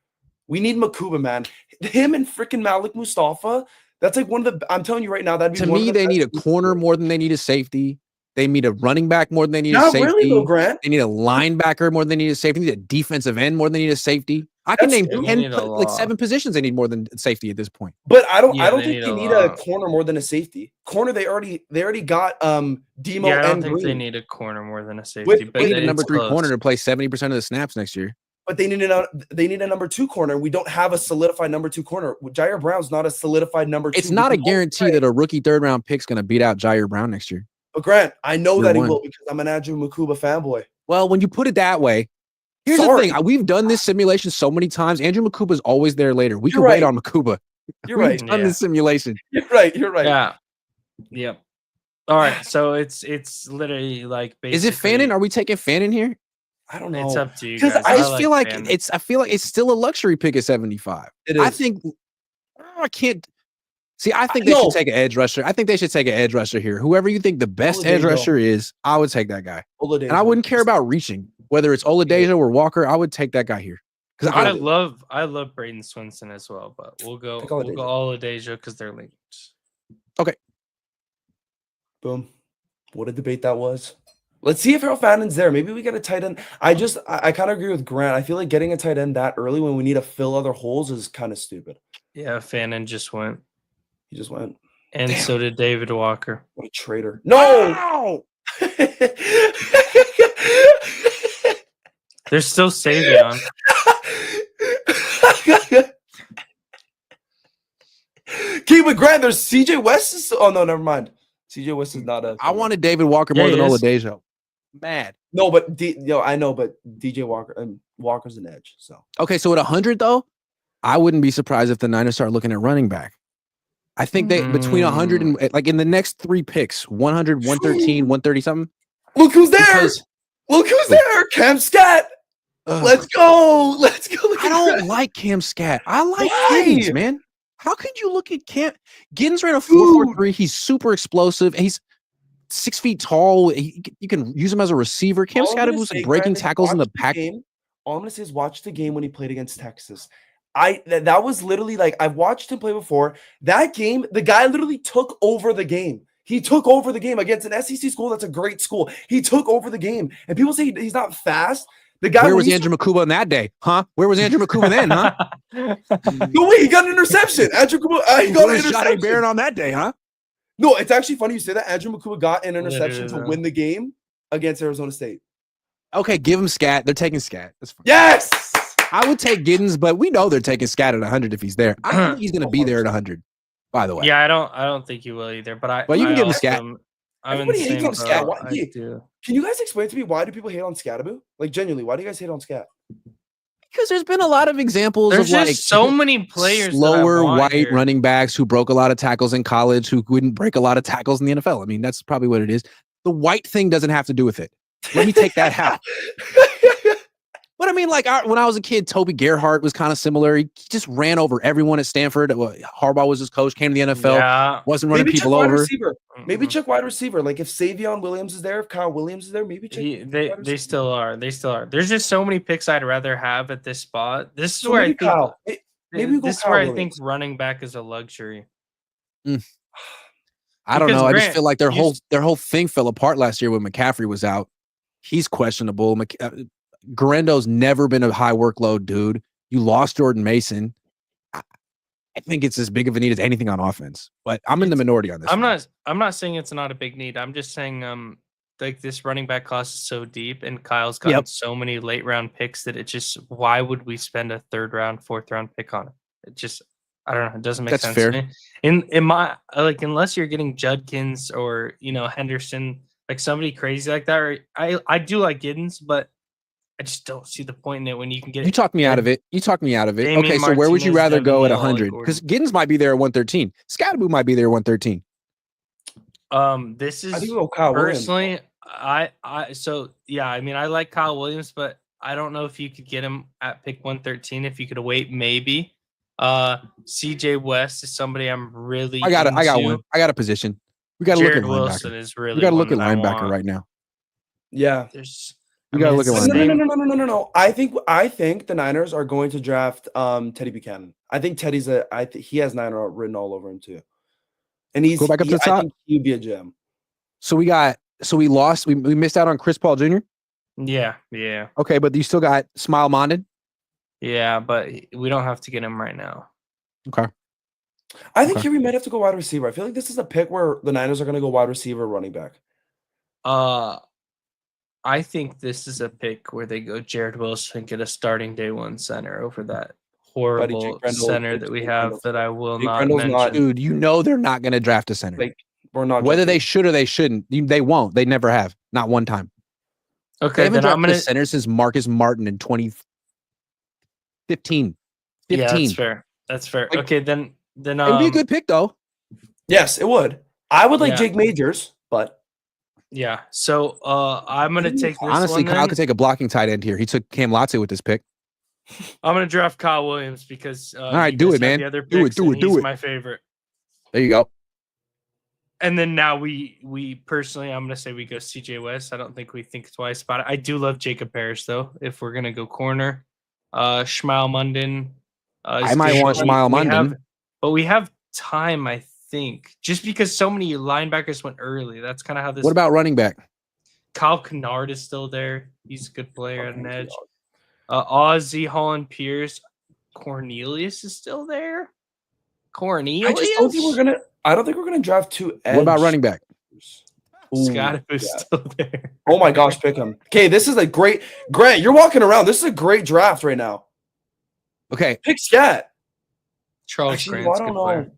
We need Makuba, man. Him and freaking Malik Mustafa, that's like one of the, I'm telling you right now, that'd be To one me, of the they need a best corner receivers. more than they need a safety. They need a running back more than they need a Not safety. really, though, Grant. They need a linebacker more than they need a safety. They need a defensive end more than they need a safety. I can That's name true. 10, They need a like lot. 7 positions they need more than safety at this point. But I don't Yeah, think they they need need a a lot. corner more than a safety. Corner, they already got Demo Yeah, I don't and think they Green. need a corner more than a safety. With- but They need a it's number 3 close. corner to play 70% of the snaps next year. But they need a number 2 corner. We don't have a solidified number 2 corner. Jair Brown's not a solidified number 2. It's not a We can guarantee always that a rookie 3rd round pick's going to beat out Jair Brown next year. But Grant, I know Year that he one. will because I'm an Andrew Makuba fanboy. Well, when you put it that way, here's Sorry. the thing. We've done this simulation so many times. Andrew Makuba's always there later. We You're can wait right. on Makuba. You're We've right. done Yeah. this simulation. You're right. You're right. Yeah. Yep. All right. So it's literally like basically. Is it Fannin? Are we taking Fannin here? I don't know. It's up to you 'Cause guys. I just feel like Fannin. I feel like it's still a luxury pick at 75. It is. I think I can't see. I think they No. should take an edge rusher. I think they should take an edge rusher here. Whoever you think the best edge Oladipo. rusher is, I would take that guy. Oladipo. And I wouldn't care about reaching, whether it's Oladipo or Walker. I would take that guy here because I I love Braden Swinson as well, but we'll go Take Oladejo because they're linked. Boom. What a debate that was. Let's see if Harold Fannon's there. Maybe we get a tight end. I kind of agree with Grant. I feel like getting a tight end that early when we need to fill other holes is kind of stupid. Yeah, Fannin just went, He just went. and Damn. so did David Walker. What a traitor. No. Ow! There's still Savion. Keep it Grant. There's CJ West. Oh, no, never mind. CJ West is not a. I wanted David Walker Yeah, more than he is. Oladejo. Mad. No, but I know, but DJ Walker and Walker's an edge. So Okay, so at 100 though, I wouldn't be surprised if the Niners start looking at running back. I think they between 100 and like in the next 3 picks, 100, 113, 130 something. look who's there. Because- Look who's there. Cam Scott. Ugh. Let's go. Let's go. Look I at don't that. like Cam Scat. I like Why? Giddens, man. How could you look at Cam? Giddens ran a 4.43. He's super explosive. He's 6 feet tall. You can use him as a receiver. Cam All I'm Scott gonna was say, breaking Grant, is tackles in the watch pack. game. All I'm gonna say is watch the game when he played against Texas. That was literally like I've watched him play before. That game, the guy literally took over the game. He took over the game against an SEC school. That's a great school. He took over the game. And people say he's not fast. The guy Where was when he Andrew Makuba on that day? Huh? Where was Andrew Makuba then, huh? No way, he got an interception. Andrew Makuba, he got Where an was Jahdae interception. Barron on that day, huh? No, it's actually funny you say that. Andrew Makuba got an interception to Literally. win the game against Arizona State. Okay, give him Scat. They're taking Scat. That's fine. Yes. I would take Giddens, but we know they're taking Scat at 100 if he's there. I don't think he's going to be there at 100, by the way. Yeah, I don't think you will either. But Well, you can I give him also Scat. am- I'm in Everybody the hates same on Scat. boat. Why- I yeah. do. Can you guys explain to me why do people hate on Scattaboo? Like genuinely, why do you guys hate on Scat? Because there's been a lot of examples There's of just like so many players. slower that I want white here. running backs who broke a lot of tackles in college who wouldn't break a lot of tackles in the NFL. I mean, that's probably what it is. The white thing doesn't have to do with it. Let me take that out. But I mean, like when I was a kid, Toby Gerhart was kind of similar. He just ran over everyone at Stanford. Harbaugh was his coach, came to the NFL, Yeah. wasn't running Maybe check people wide over. receiver. Maybe Mhm. check wide receiver. Like if Savion Williams is there, if Kyle Williams is there, maybe check. They wide receiver. still are. They still are. There's just so many picks I'd rather have at this spot. This is So where I maybe think. Kyle. Maybe we go this is Kyle where I Williams. think running back is a luxury. I don't Because know. I just Grant, feel like their you whole thing fell apart last year when McCaffrey was out. He's questionable. Garendo's never been a high workload dude. You lost Jordan Mason. I think it's as big of a need as anything on offense. But I'm in the minority on this. I'm one. not saying it's not a big need. I'm just saying like this running back class is so deep and Kyle's gotten Yep. so many late round picks that it just why would we spend a 3rd round, 4th round pick on it? It just I don't know. It doesn't make That's sense fair. to me. In my like unless you're getting Judkins or Henderson, like somebody crazy like that. Or I do like Giddens, but I just don't see the point in it when you can get You talked me out of it. Damien Okay, so where would you Martinez, rather Devin go at Neal, 100? Gordon. Because Giddens might be there at 113. Scattaboo might be there at 113. This I think is we go Kyle Williams. personally I mean I like Kyle Williams, but I don't know if you could get him at pick 113 if you could wait maybe. CJ West is somebody I'm really I got into. one. I got a position. We got to look at Jared Wilson linebacker. is really. We got to look one at that I linebacker want. right now. Yeah. There's. We gotta look it's at the No, linebacker. no, same- no, no. I think the Niners are going to draft Teddy Buchanan. I think Teddy's he has Niner written all over him too. And Go back up to the I top. think he'd be a gem. So we lost. We missed out on Chris Paul Jr. Yeah. Okay, but you still got Smile Mondin. Yeah, but we don't have to get him right now. Okay. I think Okay. here we might have to go wide receiver. I feel like this is a pick where the Niners are going to go wide receiver, running back. I think this is a pick where they go Jared Wilson and get a starting day one center over that horrible Jake Brendel- center that we Jake have Brendel's- that I will Jake not Brendel's mention. not- Dude, you know they're not going to draft a center. Like, we're not Whether they jumping. should or they shouldn't, they won't. They never have. Not one time. They Okay, haven't then I'm drafted gonna. a center since Marcus Martin in 2015. 15. Yeah, that's fair. That's fair. Like- Okay, then It would be a good pick though. Yes, it would. I would like Yeah. Jake Majors, but yeah. So I'm gonna take this Honestly, one. Kyle Then. could take a blocking tight end here. He took Cam Latu with this pick. I'm gonna draft Kyle Williams because all right, do it, man. The other Do it, picks, do and it, do he's it. my favorite. There you go. And then now we personally, I'm gonna say we go CJ West. I don't think we think twice about it. I do love Jacob Parrish though. If we're gonna go corner, Shmile Munden. I might want Shmile Munden. But we have time, I think, just because so many linebackers went early. That's kind of how this. What about running back? Kyle Kennard is still there. He's a good player at an edge. Ozzie Holland Pierce, Cornelius is still there. Cornelius. I don't think we're gonna draft two edge. What about running back? Scott is yeah. still there. Oh my gosh, pick him. Okay, this is a great Grant. You're walking around. This is a great draft right now. Okay. Pick Scat. Charles Actually, Grant's I a don't good player. know.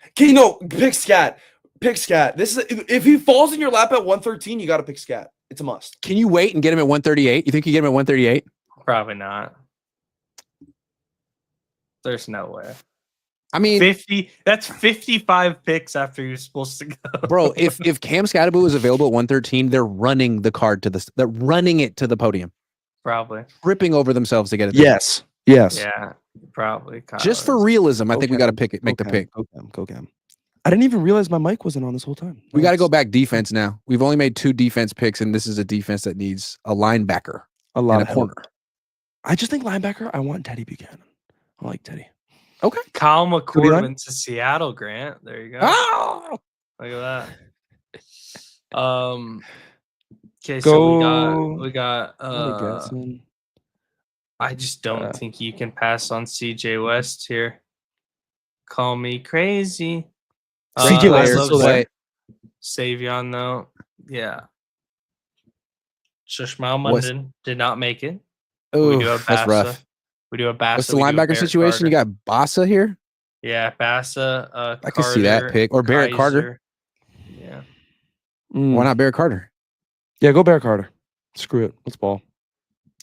Okay, no, pick Scat. Pick Scat. This is if he falls in your lap at 113, you got to pick Scat. It's a must. Can you wait and get him at 138? You think you get him at 138? Probably not. There's no way. I mean, 50. That's 55 picks after you're supposed to go. bro, if Cam Scatterbo is available at 113, they're running the card to they're running it to the podium, Probably. tripping over themselves to get it. there. Yes. Yes. Yeah. Probably. Just for Kyler. realism, I think we Okay. got to pick it, make the pick. Go Cam. I didn't even realize my mic wasn't on this whole time. We got to go back defense now. We've only made 2 defense picks, and this is a defense that needs a linebacker a lot and of a corner. I just think linebacker. I want Teddy Buchanan. I like Teddy. Okay. Kyle line? McCord went to Seattle, Grant. There you go. Oh! Look at that. Okay, so we got I just don't think you can pass on CJ West here. Call me crazy. CJ West I is love still there. Savion though. Yeah. Shmile What's- Munden did not make it. Ooh, We do a that's rough. Bassa. We do a Bassa. What's the we do a linebacker Barrett situation? You Carter. got Bassa here. Yeah, Bassa. I can see that Carter, pick. Or Barrett Carter. Kaiser. Yeah. Why not Barrett Carter? Yeah, go Bear Carter. Screw it. Let's ball.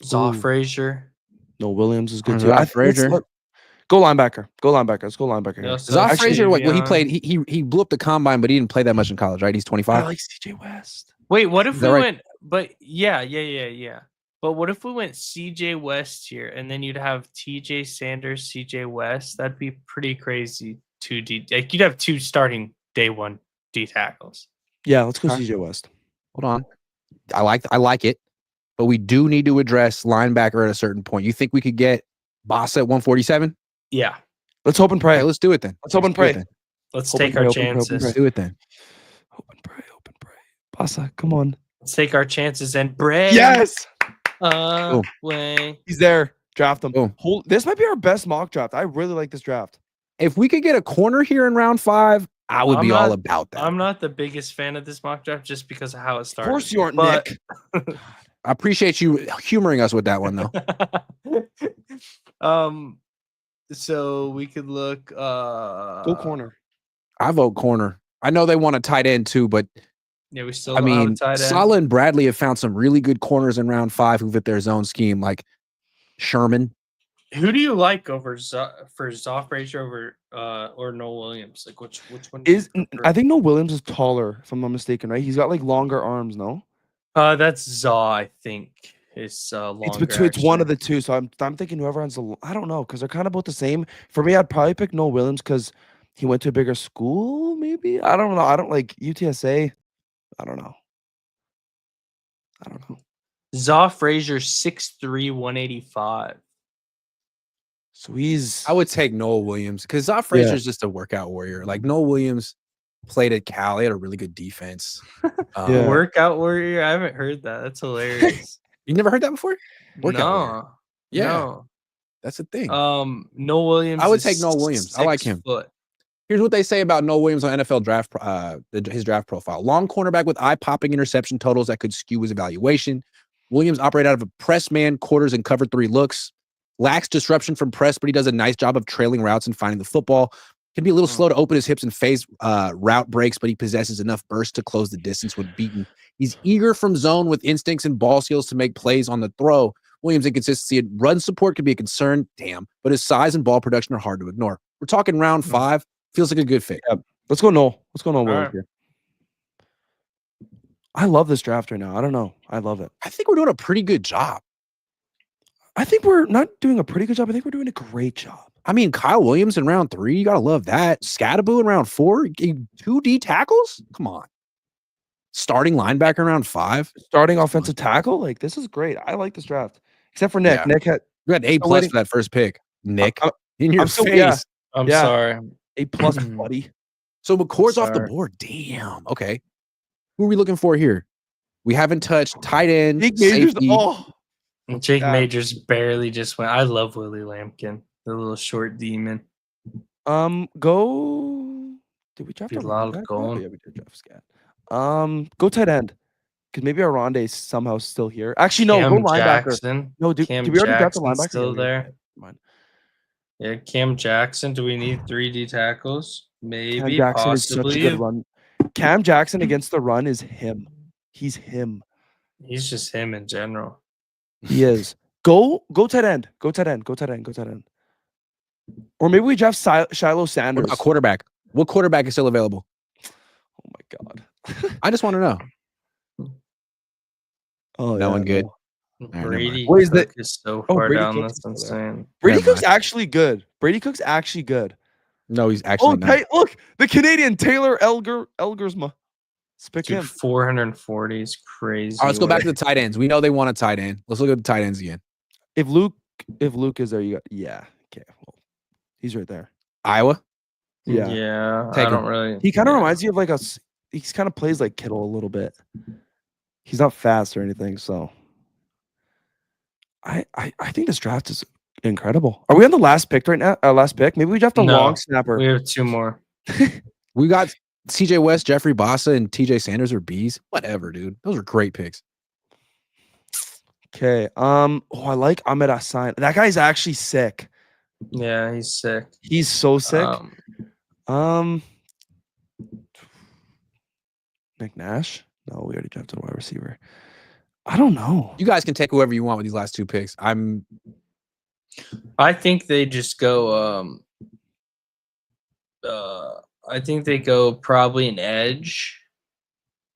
Zaw Ooh. Frazier. No, Williams is good Zaw too. Let's Frazier. Go linebacker. Go linebacker. Let's go linebacker. Yeah, here. so Zoff actually, Frazier, what he Savion. played, he blew up the combine, but he didn't play that much in college, right? He's I 25. like CJ West. Wait, what if Is we that right? went? But yeah. But what if we went CJ West here, and then you'd have TJ Sanders, CJ West? That'd be pretty crazy. 2D, like you'd have 2 starting day 1 D tackles. Yeah, let's go Okay. CJ West. Hold on. I like it, but we do need to address linebacker at a certain point. You think we could get Boss at 147? Yeah, Let's hope and pray. Okay, let's do it then. Let's hope and do it pray. then. let's Hope take and our pray, hope and pray, hope and chances. pray. Let's do it then. Hope and pray. Hope and pray. Bassa, come on. Let's take our chances and break. Yes, Away. he's there. Draft him. Boom. This might be our best mock draft. I really like this draft. If we could get a corner here in round 5, I would I'm be all not- about that. I'm not the biggest fan of this mock draft just because of how it Of started. course you aren't, but- Nick. I appreciate you humoring us with that one, though. So we could look. Go corner. I vote corner. I know they want a tight end too, but Yeah, we still. I don't have a mean, tight end. Saleh and Bradley have found some really good corners in round 5 who fit their zone scheme, like Sherman. Who do you like over for Zoff Frazier over or Noel Williams? Like which one? do you prefer? I think No Williams is taller, if I'm not mistaken, right? He's got like longer arms, no? That's Zaw. I think is longer. It's one of actually. the two. So I'm thinking whoever has I don't know, because they're kind of both the same. For me, I'd probably pick No Williams because he went to a bigger school, maybe. I don't know. I don't like UTSA. I don't know. Zaw Frazier 6'3", 185. So he's I would take Noel Williams because Zob Frazier's just a workout warrior. Like Noel Williams played at Cal. He had a really good defense. Yeah. Workout warrior. I haven't heard that. That's hilarious. You never heard that before? Workout warrior. No. Yeah, No. that's the thing. Noel Williams. I would is take Noel Williams. I like 6 him. foot. Here's what they say about Noel Williams on NFL draft, his draft profile. Long cornerback with eye-popping interception totals that could skew his evaluation. Williams operates out of a press man, quarters, and cover 3 looks. Lacks disruption from press, but he does a nice job of trailing routes and finding the football. Can be a little slow to open his hips and phase route breaks, but he possesses enough burst to close the distance when beaten. He's eager from zone with instincts and ball skills to make plays on the throw. Williams' inconsistency and run support could be a concern, but his size and ball production are hard to ignore. We're talking round 5. Feels like a good fit. Yeah. Let's go Noel. Let's go Noel All Williams right. here. I love this draft right now. I don't know. I love it. I think we're doing a pretty good job. I think we're not doing a pretty good job. I think we're doing a great job. I mean, Kyle Williams in round 3, you got to love that. Scattaboo in round 4, 2 D tackles? Come on. Starting linebacker in round 5. Starting offensive tackle, like this is great. I like this draft. Except for Nick. Yeah. Nick had You had A+ waiting- for that first pick. Nick, I'm- in your I'm still- face. yeah. I'm Yeah. sorry. A+, buddy. So McCourt's off the sorry. board. Damn. Okay. Who are we looking for here? We haven't touched tight end, Jake Majors. safety. Oh, Jake God. Majors barely just went. I love Willie Lampkin, the little short demon. go. Did we draft Be a loud, running back? Cohn. Oh, yeah, we did draft Scat. Go tight end. Because maybe Aronde's somehow still here. Actually, no, go Cam linebacker. Jackson. No, did Cam we already draft the Jackson's linebacker? still Yeah, we there. did. Never mind. Yeah, Cam Jackson. Do we need 3D tackles? Cam Maybe, Jackson is such a possibly. good run. Cam Jackson against the run is him. He's him. He's just him in general. He is. Go tight end. Go tight end. Go tight end. Go tight end. Or maybe we draft Shiloh What Sanders. about quarterback? What quarterback is still available? Oh my God. I just want to know. Oh, No yeah, one good. no. never Brady Wait, is Cook is so Oh, far Brady down. Cook's That's still there. insane. Brady Never Cook's mind. actually good. Brady Cook's actually good. No, he's Oh, actually not. look, the Canadian Taylor Elgersma. Spick Dude, him. 440 is crazy. All right, let's go back to work. the tight ends. We know they want a tight end. Let's look at the tight ends again. If Luke is there, you got Okay, well, he's right there. Iowa. Yeah. Yeah, Take I don't him. really. He kind of yeah. reminds you of like he kind of plays like Kittle a little bit. He's not fast or anything, so I think this draft is incredible. Are we on the last pick right now? Last pick? Maybe we draft a No, long snapper. We have 2 more. We got CJ West, Jeffrey Bossa, and TJ Sanders or Bees. Whatever, dude. Those are great picks. Okay. I like Ahmed Hassan. That guy's actually sick. Yeah, he's sick. He's so sick. McNash? No, we already drafted a wide receiver. I don't know. You guys can take whoever you want with these last 2 picks. I think they just go. I think they go probably an edge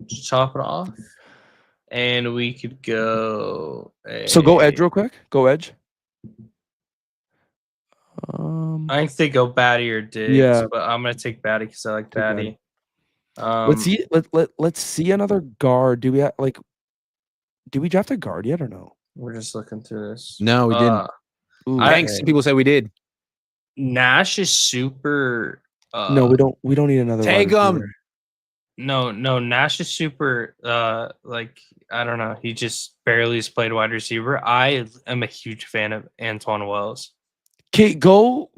to top it off, and we could go. So go edge real quick. Go edge. I think they go Batty or Diggs. Yeah. But I'm gonna take Batty because I like Take Batty. Batty. Let's see. Let's see another guard. Do we have Did we draft a guard yet or no? We're just looking through this. No, we didn't. Ooh, I think some people say we did. Nash is super. no, we don't. We don't need another. Take wide 'em. receiver. No, Nash is super. Like I don't know. He just barely has played wide receiver. I am a huge fan of Antoine Wells. Okay, go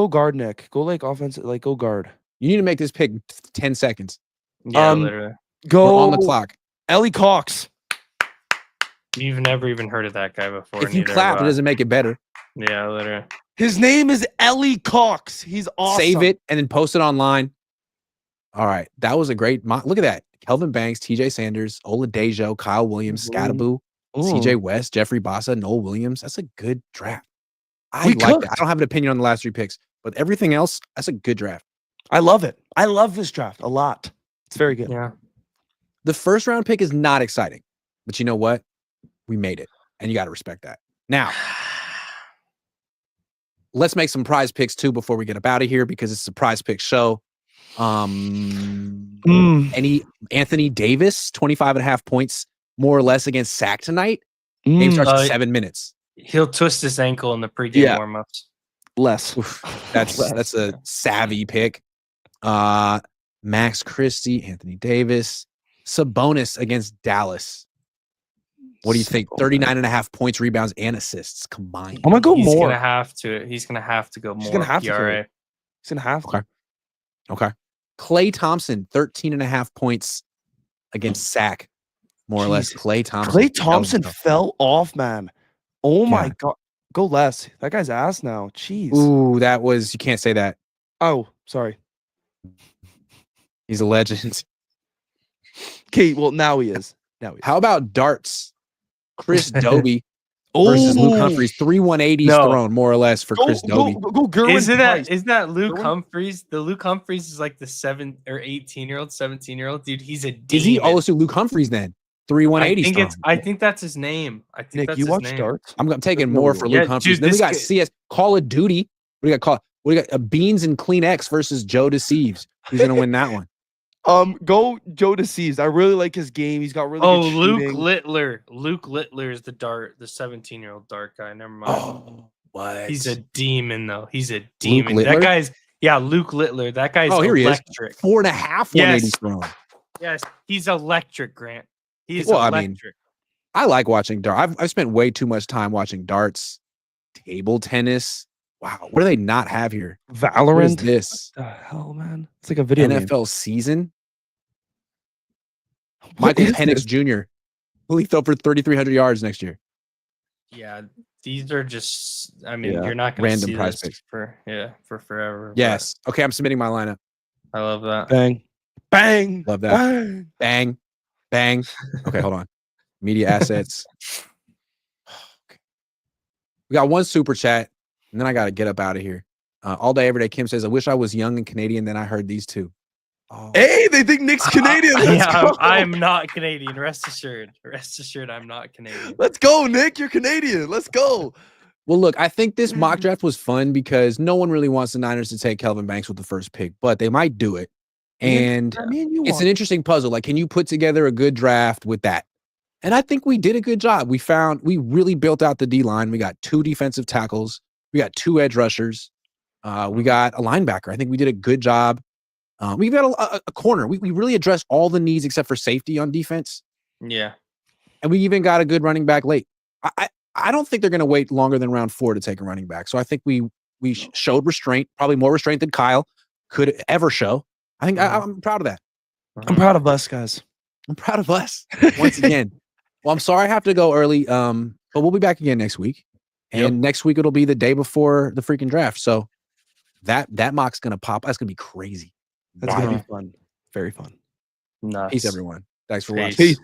guard, Nick. Go like offensive. Like go guard. You need to make this pick 10 seconds. Yeah, Um, literally. Go We're on the clock. Ellie Cox. You've never even heard of that guy before. If you neither clap, have it I. doesn't make it better. Yeah, literally. His name is Ellie Cox. He's awesome. Save it and then post it online. All right. That was a great look at that. Kelvin Banks, TJ Sanders, Oladejo, Kyle Williams, Ooh. Scattaboo, Ooh. CJ West, Jeffrey Bossa, Noel Williams. That's a good draft. I We like that. cooked. I don't have an opinion on the last 3 picks, but everything else, that's a good draft. I love it. I love this draft a lot. It's very good. Yeah. The first round pick is not exciting, but you know what? We made it, and you got to respect that. Now, let's make some prize picks too before we get up out of here because it's a prize pick show. Any Anthony Davis, 25.5 points, more or less against Sac tonight. Game starts in 7 minutes. He'll twist his ankle in the pregame warmups. Less. Oof, that's a savvy pick. Max Christie, Anthony Davis, Sabonis against Dallas. What do you think? 39.5 points, rebounds, and assists combined. I'm gonna go He's more. Gonna have to. He's gonna have to go more. He's gonna have to. PRA. He's gonna have to. Okay. Klay Thompson, 13.5 points against Sac. More or less. Klay Thompson. Klay Thompson fell off, man. Oh my god. Go less. That guy's ass now. Jeez. Ooh, you can't say that. Oh, sorry. He's a legend. Okay, well now he is. How about darts? Chris Dobie versus Luke Humphries. 3 180s thrown, more or less, for Chris Dobie. Go Gerwin Isn't Price. that Luke Gerwin? Humphries? The Luke Humphries is like the 7 or 18-year-old, 17-year-old dude. He's a demon. Is he also Luke Humphries then? 3 180s thrown. I think that's his name. I think Nick, that's you his watch name. darts? I'm taking more for Luke Humphries. Dude, Then we this got kid- CS Call of Duty. What do you got? Beans and Kleenex versus Joe Deceives. Who's gonna win that one? Go Joe Deceased. I really like his game. He's got really good Luke shooting. Littler. Luke Littler is the 17-year-old dart guy. Never mind. Oh, what? He's a demon, though. He's a demon. Littler? That guy's Luke Littler. That guy's here he is. electric. 4.5 180s thrown. Yes, he's electric, Grant. He's Well, electric. I like watching darts. I've spent way too much time watching darts, table tennis. Wow, what do they not have here? Valorant. What is this? What the hell, man? It's like a video game. NFL season. What Michael is Penix this? Jr. Will he throw for 3,300 yards next year? Yeah, these are just. I mean, Yeah. you're not going to Random see prize this picks. for forever. but Yes. Okay, I'm submitting my lineup. I love that. Bang. Bang. Love that. Bang. Bang. Bang. Okay, hold on. Media assets. Okay. We got one super chat, and then I got to get up out of here. All day, every day, Kim says, I wish I was young and Canadian. Then I heard these two. Oh. Hey, they think Nick's Canadian. Let's Yeah, go. I'm not Canadian. Rest assured, I'm not Canadian. Let's go, Nick. You're Canadian. Let's go. Well, look, I think this mock draft was fun because no one really wants the Niners to take Kelvin Banks with the first pick, but they might do it. And it's an interesting puzzle. Like, can you put together a good draft with that? And I think we did a good job. We really built out the D-line. We got 2 defensive tackles. We got 2 edge rushers. We got a linebacker. I think we did a good job. We've got a corner. We really addressed all the needs except for safety on defense. Yeah. And we even got a good running back late. I don't think they're going to wait longer than round 4 to take a running back. So I think we showed restraint, probably more restraint than Kyle could ever show. I think I'm proud of that. I'm proud of us, guys. I'm proud of us once again. Well, I'm sorry I have to go early, but we'll be back again next week. And next week it'll be the day before the freaking draft. So that mock's going to pop. That's going to be crazy. That's going to be fun. Very fun. Nice. Peace, everyone. Thanks for watching. Peace.